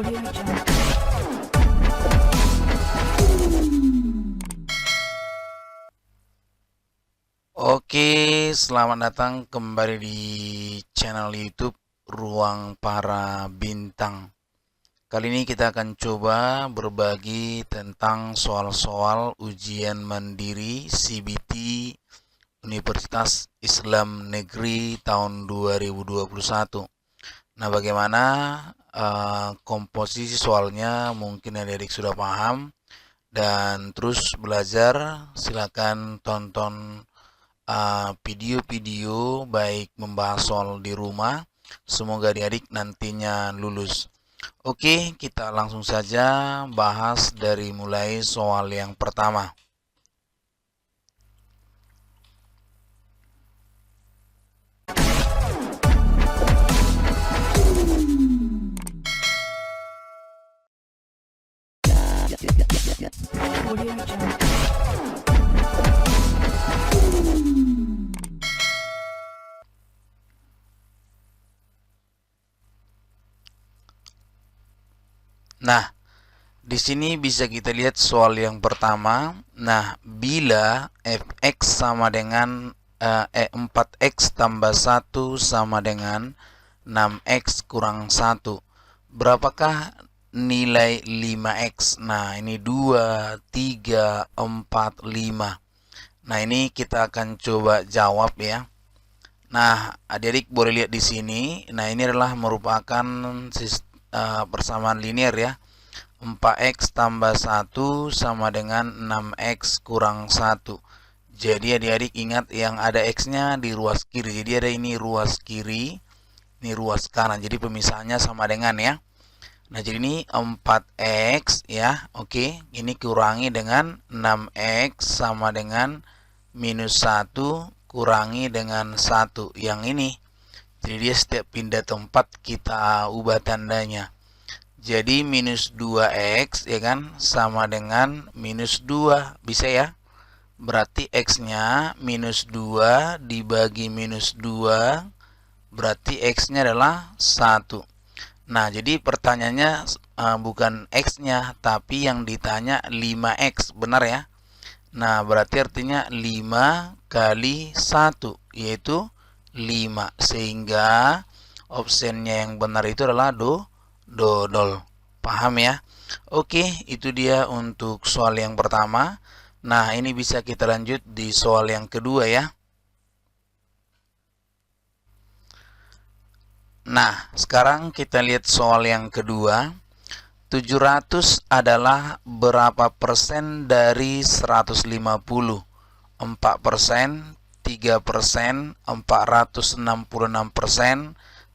Oke, selamat datang kembali di channel YouTube Ruang Para Bintang. Kali ini kita akan coba berbagi tentang soal-soal ujian mandiri CBT Universitas Islam Negeri tahun 2021. Nah, bagaimana komposisi soalnya mungkin adik-adik sudah paham, dan terus belajar silakan tonton video-video baik membahas soal di rumah. Semoga adik-adik nantinya lulus. Oke, kita langsung saja bahas dari mulai soal yang pertama. Nah, di sini bisa kita lihat soal yang pertama. Nah, bila fx sama dengan 4x tambah 1 sama dengan 6x kurang 1, berapakah nilai 5x? Nah, ini 2, 3, 4, 5. Nah, ini kita akan coba jawab ya. Nah, adik-adik boleh lihat di sini. Nah, ini adalah merupakan persamaan linear ya. 4x tambah 1 sama dengan 6x kurang 1. Jadi adik-adik ingat yang ada x-nya di ruas kiri. Jadi ada ini ruas kiri, ini ruas kanan. Jadi pemisahannya sama dengan ya. Nah, jadi ini 4x ya. Oke, ini kurangi dengan 6x sama dengan minus 1 kurangi dengan 1. Yang ini. Jadi dia setiap pindah tempat kita ubah tandanya. Jadi minus 2x ya kan sama dengan minus 2. Bisa ya? Berarti x-nya minus 2 dibagi minus 2. Berarti x-nya adalah 1. Nah, jadi pertanyaannya bukan x-nya, tapi yang ditanya 5x. Benar ya? Nah, berarti artinya 5 kali 1, yaitu 5. Sehingga opsinya yang benar itu adalah dodol. Paham ya? Oke, itu dia untuk soal yang pertama. Nah, ini bisa kita lanjut di soal yang kedua ya. Nah, sekarang kita lihat soal yang kedua. 700 adalah berapa persen dari 150? 4%, 3%, 466%,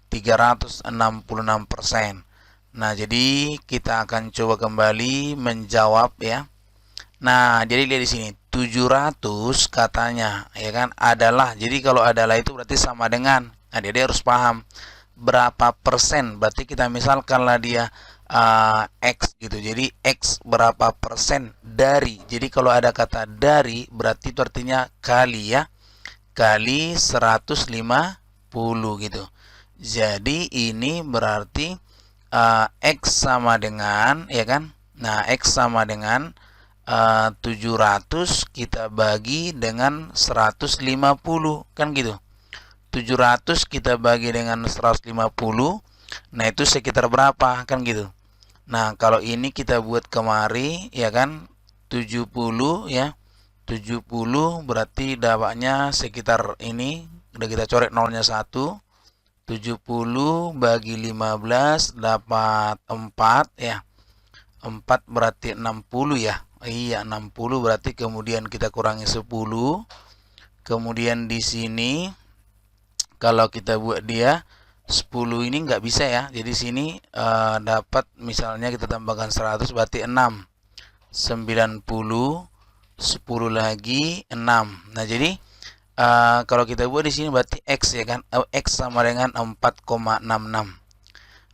366%. Nah, jadi kita akan coba kembali menjawab ya. Nah, jadi lihat di sini 700 katanya ya kan adalah. Jadi kalau adalah itu berarti sama dengan. Nah, dia harus paham berapa persen. Berarti kita misalkanlah dia X gitu. Jadi X berapa persen dari. Jadi kalau ada kata dari berarti itu artinya kali ya. Kali 150 gitu. Jadi ini berarti X sama dengan ya kan. Nah, X sama dengan 700 kita bagi dengan 150 kan gitu. 700 kita bagi dengan 150. Nah, itu sekitar berapa kan gitu. Nah, kalau ini kita buat kemari ya kan 70 ya. 70 berarti dapatnya sekitar ini. Udah kita coret nolnya 1. 70 bagi 15 dapat 4 ya. 4 berarti 60 ya. Iya, 60 berarti kemudian kita kurangi 10. Kemudian di sini kalau kita buat dia 10 ini nggak bisa ya. Jadi sini dapat misalnya kita tambahkan 100 berarti 6. 90, 10 lagi 6. Nah, jadi kalau kita buat di sini berarti X ya kan. X sama dengan 4,66.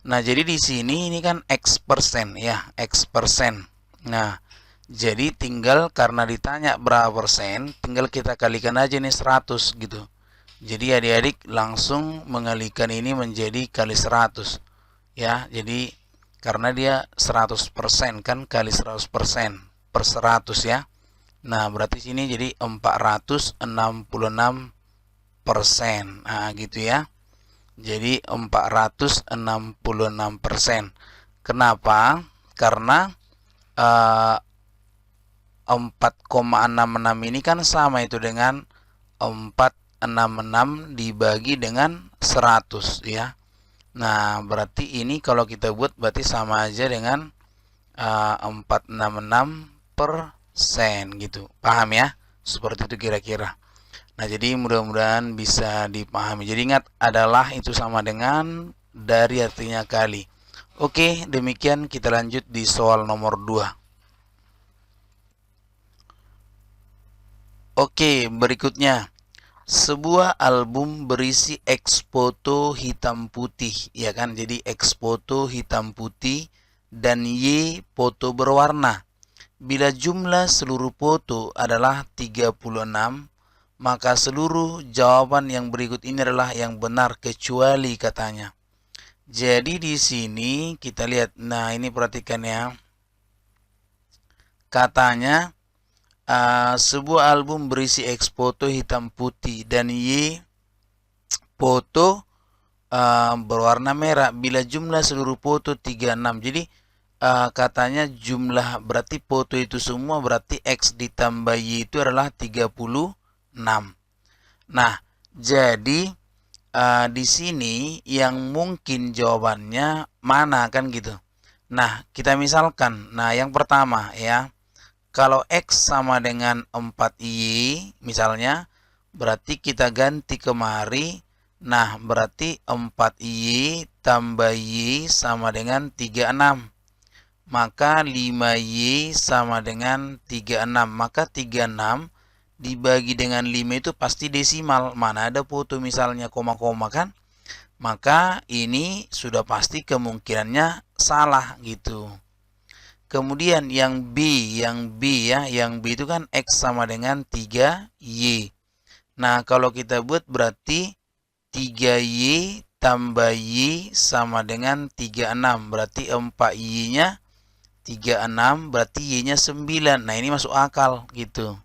Nah, jadi di sini ini kan X persen ya, X persen. Nah, jadi tinggal karena ditanya berapa persen, tinggal kita kalikan aja nih 100 gitu. Jadi adik-adik langsung mengalikan ini menjadi kali 100 ya. Jadi karena dia 100% kan, kali 100% per 100 ya. Nah, berarti sini jadi 466%. Nah, gitu ya. Jadi 466%. Kenapa? Karena 4,66 ini kan sama itu dengan 466 dibagi dengan 100 ya. Nah, berarti ini kalau kita buat berarti sama aja dengan 466% gitu. Paham ya? Seperti itu kira-kira. Nah, jadi mudah-mudahan bisa dipahami. Jadi ingat, adalah itu sama dengan dari artinya kali. Oke, demikian kita lanjut di soal nomor 2. Oke, berikutnya. Sebuah album berisi X foto hitam putih, ya kan? Jadi X foto hitam putih dan Y foto berwarna. Bila jumlah seluruh foto adalah 36, maka seluruh jawaban yang berikut ini adalah yang benar kecuali katanya. Jadi di sini kita lihat, nah ini perhatikan ya. Katanya sebuah album berisi X foto hitam putih dan Y foto berwarna merah bila jumlah seluruh foto 36. Jadi katanya jumlah berarti foto itu semua berarti X ditambah Y itu adalah 36. Nah, jadi di sini yang mungkin jawabannya mana kan gitu. Nah, kita misalkan, nah yang pertama ya, kalau X sama dengan 4Y misalnya, berarti kita ganti kemari. Nah, berarti 4Y tambah Y sama dengan 36. Maka 5Y sama dengan 36. Maka 36 dibagi dengan 5 itu pasti desimal. Mana ada foto misalnya koma-koma kan? Maka ini sudah pasti kemungkinannya salah gitu. Kemudian yang B ya, yang B itu kan X sama dengan 3Y. Nah, kalau kita buat berarti 3Y tambah Y sama dengan 36. Berarti 4Y-nya 36, berarti Y-nya 9. Nah, ini masuk akal gitu.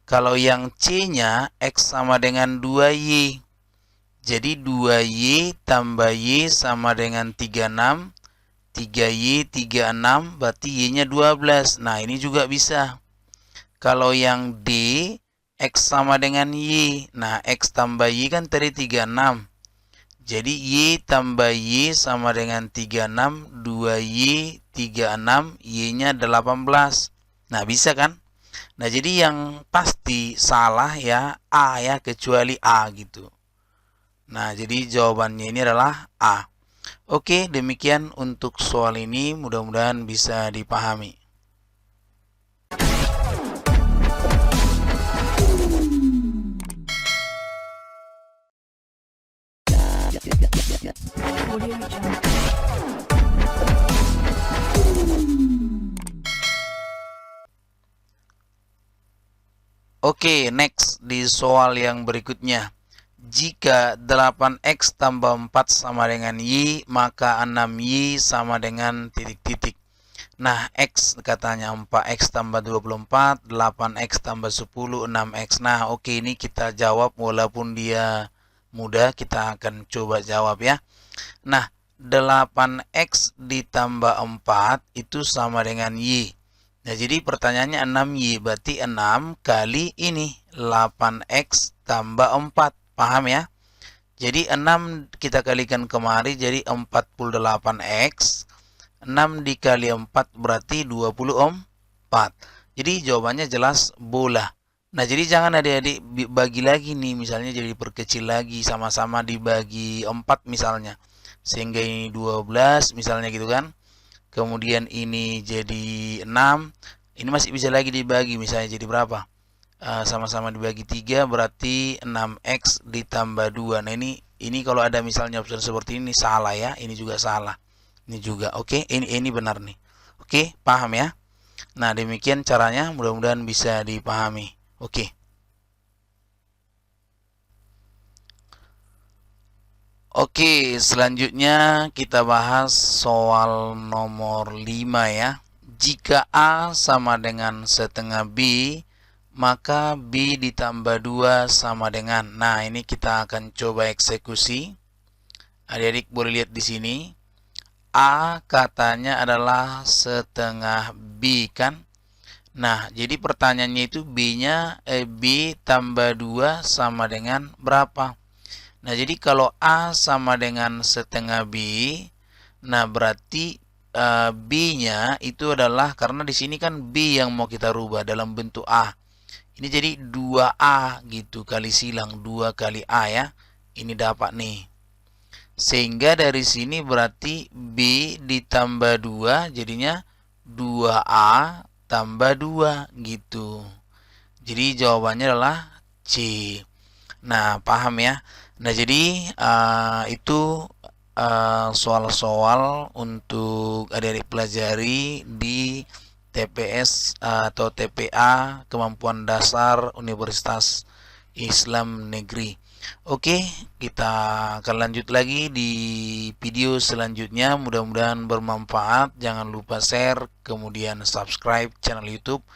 Kalau yang C-nya X sama dengan 2Y. Jadi 2Y tambah Y sama dengan 36. 3Y 36, berarti Y-nya 12. Nah, ini juga bisa. Kalau yang D, X sama dengan Y. Nah, X tambah Y kan tadi 36. Jadi Y tambah Y sama dengan 36. 2Y 36, Y-nya 18. Nah, bisa kan? Nah, jadi yang pasti salah ya A ya, kecuali A gitu. Nah, jadi jawabannya ini adalah A. Oke, demikian untuk soal ini, mudah-mudahan bisa dipahami. Oke, next di soal yang berikutnya. Jika 8X tambah 4 sama dengan Y, maka 6Y sama dengan titik-titik. Nah, X katanya 4X tambah 24, 8X tambah 10, 6X. Nah, oke, ini kita jawab walaupun dia mudah, kita akan coba jawab ya. Nah, 8X ditambah 4 itu sama dengan Y. Nah, jadi pertanyaannya 6Y, berarti 6 kali ini, 8X tambah 4. Paham ya? Jadi 6 kita kalikan kemari, jadi 48X. 6 dikali 4 berarti 24. Jadi jawabannya jelas bola. Nah, jadi jangan adik-adik bagi lagi nih, misalnya jadi diperkecil lagi, sama-sama dibagi 4 misalnya. Sehingga ini 12 misalnya gitu kan. Kemudian ini jadi 6. Ini masih bisa lagi dibagi, misalnya jadi berapa? Sama-sama dibagi 3 berarti 6X ditambah 2. Nah, ini kalau ada misalnya opsi seperti ini salah ya. Ini juga salah. Ini juga. Oke, ini benar nih. Oke, paham ya? Nah, demikian caranya, mudah-mudahan bisa dipahami. Oke. Oke, selanjutnya kita bahas soal nomor 5 ya. Jika A sama dengan setengah B, maka B ditambah 2 sama dengan. Nah, ini kita akan coba eksekusi. Adik-adik boleh lihat di sini. A katanya adalah setengah B kan? Nah, jadi pertanyaannya itu B tambah 2 sama dengan berapa? Nah, jadi kalau A sama dengan setengah B, nah berarti B-nya itu adalah, karena di sini kan B yang mau kita rubah dalam bentuk A. Ini jadi 2A gitu kali silang, 2 kali A ya. Ini dapat nih. Sehingga dari sini berarti B ditambah 2 jadinya 2A tambah 2 gitu. Jadi jawabannya adalah C. Nah, paham ya? Nah, jadi itu soal-soal untuk adik-adik pelajari di TPS atau TPA Kemampuan Dasar Universitas Islam Negeri. Oke, kita akan lanjut lagi di video selanjutnya. Mudah-mudahan bermanfaat. Jangan lupa share, kemudian subscribe channel YouTube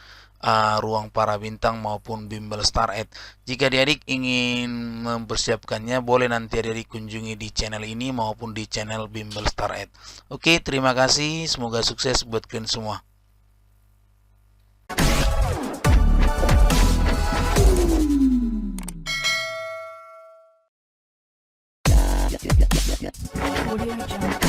Ruang Para Bintang maupun Bimbel Star Ed. Jika adik-adik ingin mempersiapkannya, boleh nanti adik-adik kunjungi di channel ini maupun di channel Bimbel Star Ed. Oke, terima kasih. Semoga sukses buat kalian semua. Audio Jungle.